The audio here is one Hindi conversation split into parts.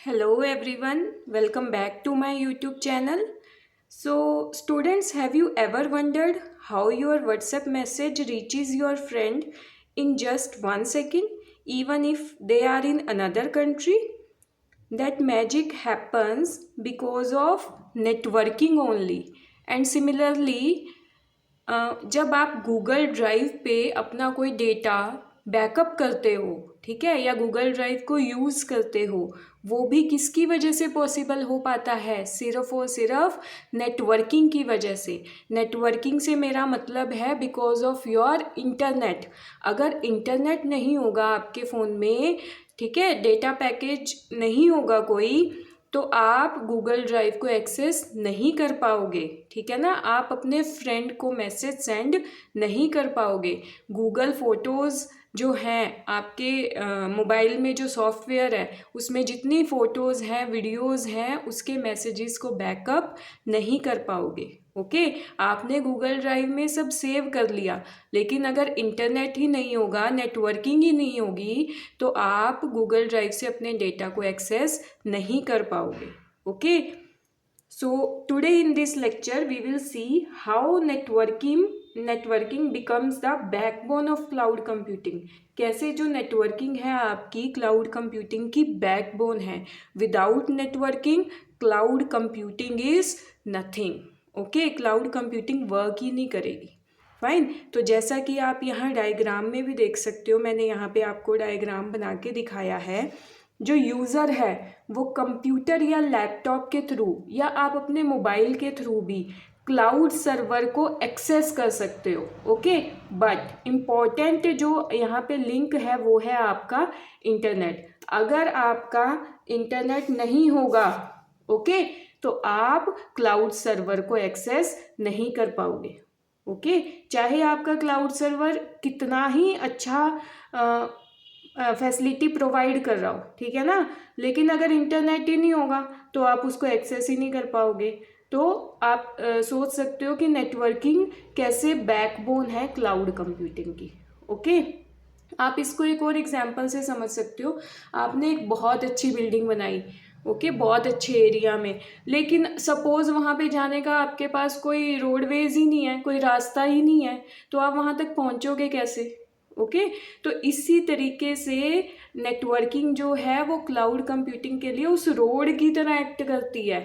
Hello everyone, welcome back to my YouTube channel. So, students, have you ever wondered how your WhatsApp message reaches your friend in just 1 second, even if they are in another country? That magic happens because of networking only. And similarly, जब आप गूगल ड्राइव पे अपना कोई डेटा बैकअप करते हो, ठीक है, या गूगल ड्राइव को यूज़ करते हो, वो भी किसकी वजह से पॉसिबल हो पाता है? सिर्फ और सिर्फ नेटवर्किंग की वजह से। नेटवर्किंग से मेरा मतलब है बिकॉज ऑफ योर इंटरनेट। अगर इंटरनेट नहीं होगा आपके फ़ोन में, ठीक है, डेटा पैकेज नहीं होगा कोई, तो आप गूगल ड्राइव को एक्सेस नहीं कर पाओगे, ठीक है ना। आप अपने फ्रेंड को मैसेज सेंड नहीं कर पाओगे। गूगल फ़ोटोज़ जो हैं आपके मोबाइल में, जो सॉफ्टवेयर है उसमें जितनी फ़ोटोज़ हैं, वीडियोज़ हैं, उसके मैसेजेस को बैकअप नहीं कर पाओगे। ओके, आपने गूगल ड्राइव में सब सेव कर लिया, लेकिन अगर इंटरनेट ही नहीं होगा, नेटवर्किंग ही नहीं होगी, तो आप गूगल ड्राइव से अपने डेटा को एक्सेस नहीं कर पाओगे। Okay, so today in this lecture we will see how networking becomes the backbone of cloud computing। कैसे जो नेटवर्किंग है आपकी क्लाउड कंप्यूटिंग की बैकबोन है। Without networking cloud computing is nothing. Okay, cloud computing work ही नहीं करेगी। फाइन, तो जैसा कि आप यहाँ डायग्राम में भी देख सकते हो, मैंने यहाँ पे आपको डायग्राम बना के दिखाया है। जो यूज़र है वो कंप्यूटर या लैपटॉप के थ्रू या आप अपने मोबाइल के थ्रू भी क्लाउड सर्वर को एक्सेस कर सकते हो। ओके, बट इम्पॉर्टेंट जो यहाँ पे लिंक है वो है आपका इंटरनेट। अगर आपका इंटरनेट नहीं होगा, ओके, तो आप क्लाउड सर्वर को एक्सेस नहीं कर पाओगे। ओके, चाहे आपका क्लाउड सर्वर कितना ही अच्छा फैसिलिटी प्रोवाइड कर रहा हो, ठीक है ना, लेकिन अगर इंटरनेट ही नहीं होगा तो आप उसको एक्सेस ही नहीं कर पाओगे। तो आप सोच सकते हो कि नेटवर्किंग कैसे बैकबोन है क्लाउड कंप्यूटिंग की। ओके, आप इसको एक और एग्जांपल से समझ सकते हो। आपने एक बहुत अच्छी बिल्डिंग बनाई, ओके, बहुत अच्छे एरिया में, लेकिन सपोज़ वहाँ पे जाने का आपके पास कोई रोडवेज ही नहीं है, कोई रास्ता ही नहीं है, तो आप वहाँ तक पहुँचोगे कैसे? ओके, तो इसी तरीके से नेटवर्किंग जो है वो क्लाउड कंप्यूटिंग के लिए उस रोड की तरह एक्ट करती है।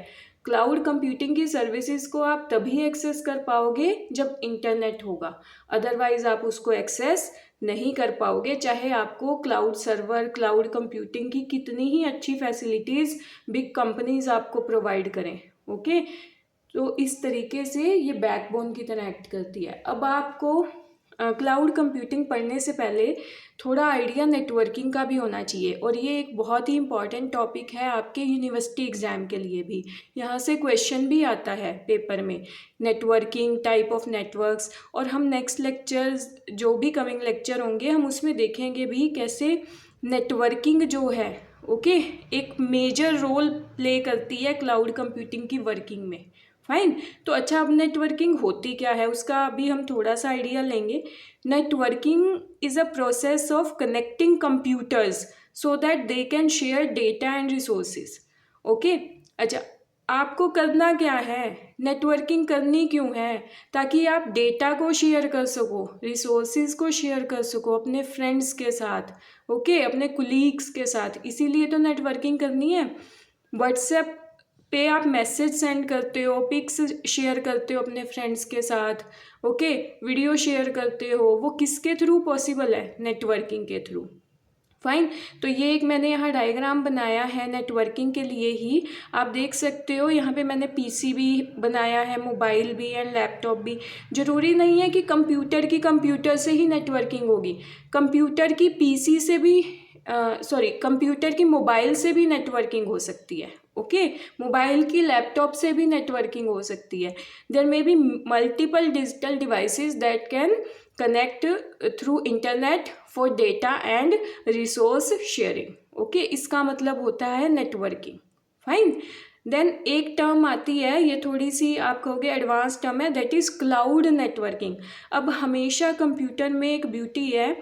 क्लाउड कंप्यूटिंग की सर्विसेज को आप तभी एक्सेस कर पाओगे जब इंटरनेट होगा, अदरवाइज आप उसको एक्सेस नहीं कर पाओगे, चाहे आपको क्लाउड सर्वर, क्लाउड कंप्यूटिंग की कितनी ही अच्छी फैसिलिटीज़ बिग कंपनीज आपको प्रोवाइड करें। ओके, तो इस तरीके से ये बैकबोन की तरह एक्ट करती है। अब आपको क्लाउड कंप्यूटिंग पढ़ने से पहले थोड़ा आइडिया नेटवर्किंग का भी होना चाहिए, और ये एक बहुत ही इम्पॉर्टेंट टॉपिक है आपके यूनिवर्सिटी एग्ज़ाम के लिए भी। यहाँ से क्वेश्चन भी आता है पेपर में, नेटवर्किंग, टाइप ऑफ नेटवर्क्स। और हम नेक्स्ट लेक्चर्स, जो भी कमिंग लेक्चर होंगे, हम उसमें देखेंगे भी कैसे नेटवर्किंग जो है, ओके, एक मेजर रोल प्ले करती है क्लाउड कंप्यूटिंग की वर्किंग में। फाइन, तो अच्छा, अब नेटवर्किंग होती क्या है उसका अभी हम थोड़ा सा आइडिया लेंगे। Networking is a process of connecting computers so that they can share data and resources. Okay, अच्छा, आपको करना क्या है, नेटवर्किंग करनी क्यों है? ताकि आप डेटा को शेयर कर सको, रिसोर्सेज को शेयर कर सको अपने फ्रेंड्स के साथ, ओके, अपने कुलीग्स के साथ। इसीलिए तो नेटवर्किंग करनी है। व्हाट्सएप पे आप मैसेज सेंड करते हो, पिक्स शेयर करते हो अपने फ्रेंड्स के साथ, ओके, वीडियो शेयर करते हो, वो किसके थ्रू पॉसिबल है? नेटवर्किंग के थ्रू। फाइन, तो ये एक मैंने यहाँ डायग्राम बनाया है नेटवर्किंग के लिए ही। आप देख सकते हो यहाँ पे मैंने पीसी भी बनाया है, मोबाइल भी एंड लैपटॉप भी। ज़रूरी नहीं है कि कंप्यूटर से ही नेटवर्किंग होगी। कंप्यूटर की पीसी से भी कंप्यूटर की मोबाइल से भी नेटवर्किंग हो सकती है। ओके, मोबाइल की लैपटॉप से भी नेटवर्किंग हो सकती है। There may be multiple digital devices that can connect through internet for data and resource sharing. Okay, इसका मतलब होता है नेटवर्किंग। फाइन, देन एक टर्म आती है, ये थोड़ी सी आप कहोगे एडवांस टर्म है, दैट इज़ क्लाउड नेटवर्किंग। अब हमेशा कंप्यूटर में एक ब्यूटी है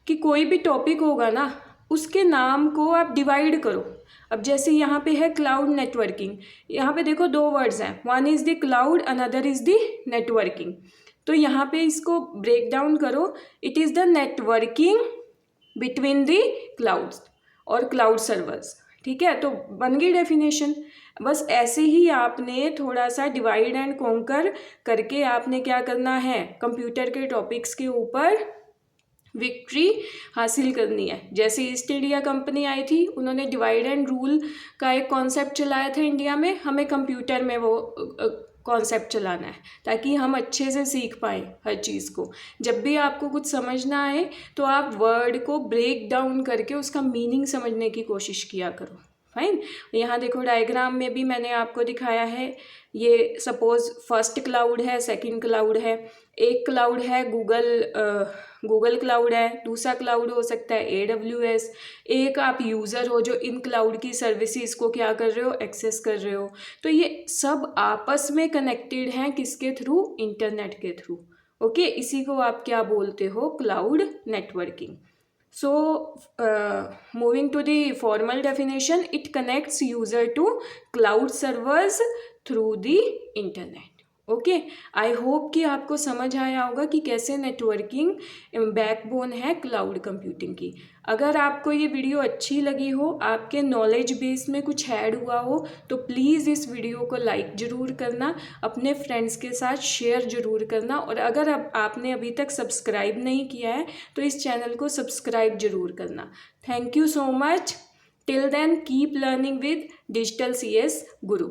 कि कोई भी टॉपिक होगा ना, उसके नाम को आप डिवाइड करो। अब जैसे यहाँ पे है क्लाउड नेटवर्किंग, यहाँ पे देखो दो वर्ड्स हैं, one is the cloud, another is the networking. तो यहाँ पे इसको ब्रेक डाउन करो, it is the networking between the clouds और क्लाउड सर्वर्स। ठीक है, तो बन गई डेफिनेशन। बस ऐसे ही आपने थोड़ा सा डिवाइड एंड कॉन्कर करके आपने क्या करना है, कंप्यूटर के टॉपिक्स के ऊपर विक्ट्री हासिल करनी है। जैसे ईस्ट इंडिया कंपनी आई थी, उन्होंने डिवाइड एंड रूल का एक कॉन्सेप्ट चलाया था इंडिया में, हमें कंप्यूटर में वो कॉन्सेप्ट चलाना है ताकि हम अच्छे से सीख पाएँ हर चीज़ को। जब भी आपको कुछ समझना आए तो आप वर्ड को ब्रेक डाउन करके उसका मीनिंग समझने की कोशिश किया करो। फाइन। यहाँ देखो डायग्राम में भी मैंने आपको दिखाया है, ये सपोज फर्स्ट क्लाउड है, सेकंड क्लाउड है, एक क्लाउड है गूगल क्लाउड है, दूसरा क्लाउड हो सकता है AWS, एक आप यूज़र हो जो इन क्लाउड की सर्विसेज को क्या कर रहे हो, एक्सेस कर रहे हो। तो ये सब आपस में कनेक्टेड हैं, किसके थ्रू, इंटरनेट के थ्रू। ओके, इसी को आप क्या बोलते हो, cloud networking. So, moving to the formal definition, it connects user to cloud servers through the internet. Okay, I hope कि आपको समझ आया होगा कि कैसे नेटवर्किंग बैकबोन है क्लाउड कंप्यूटिंग की। अगर आपको ये वीडियो अच्छी लगी हो, आपके नॉलेज बेस में कुछ ऐड हुआ हो, तो प्लीज़ इस वीडियो को लाइक ज़रूर करना, अपने फ्रेंड्स के साथ शेयर ज़रूर करना, और अगर आपने अभी तक सब्सक्राइब नहीं किया है तो इस चैनल को सब्सक्राइब ज़रूर करना। Thank you so much. Till then keep learning with digital CS Guru.